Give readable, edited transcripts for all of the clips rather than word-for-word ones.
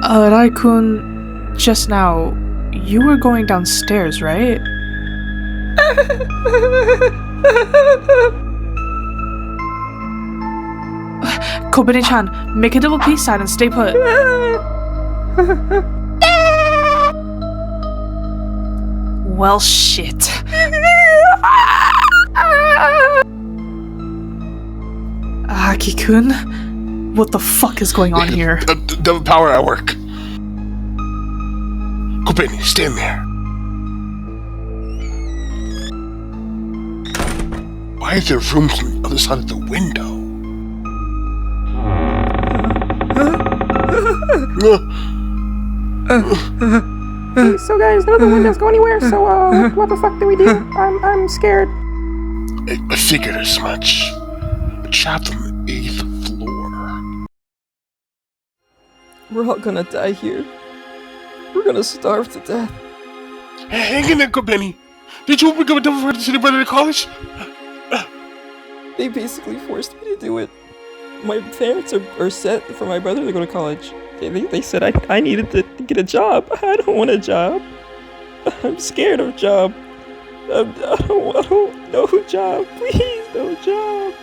Raikun, just now, you were going downstairs, right? Kobeni-chan, make a double peace sign and stay put. Well, shit. Aki-kun, what the fuck is going on here? The power at work. Kobeni, stand there. Why are there rooms on the other side of the window? So guys, none of the windows go anywhere, so what the fuck do we do? I'm scared. I figured as much. Trapped on the 8th floor. We're all gonna die here. We're gonna starve to death. Hey, hang in there, Kobeni. Did you become a devil for the city brother to college? They basically forced me to do it. My parents are set for my brother to go to college. They said I needed to get a job. I don't want a job. I'm scared of job. I don't no job. Please, no job.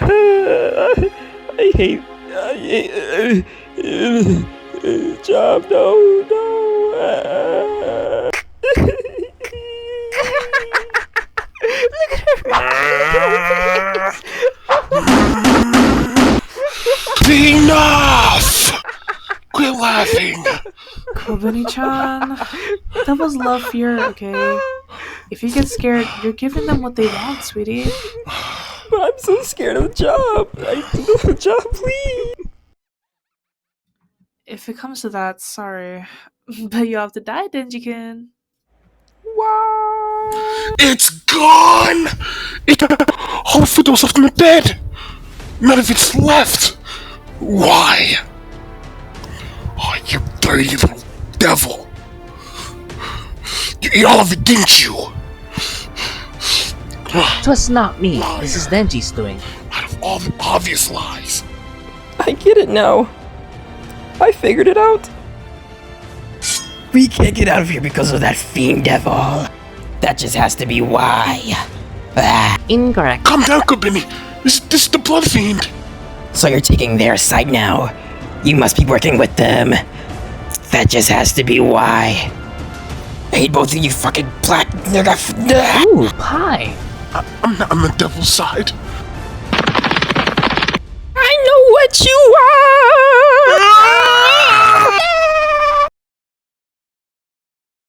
I hate job. No. Enough! Quit laughing! Kobeni-chan, that was love fear, okay? If you get scared, you're giving them what they want, sweetie. But I'm so scared of the job. I need a job, please. If it comes to that, sorry. But you have to die, Denji-kun. Wow. It's gone! All the food was left in the bed! None of it's left! Why? Oh, you dirty little devil! You ate all of it, didn't you? It was not me. This is Denji's doing. Out of all the obvious lies. I get it now. I figured it out. We can't get out of here because of that fiend devil. That just has to be why. Incorrect. Calm down, Kobeni. This is the blood fiend. So you're taking their side now. You must be working with them. That just has to be why. I hate both of you fucking black nigga. Ooh, pie. I'm not on the devil's side. I know what you are!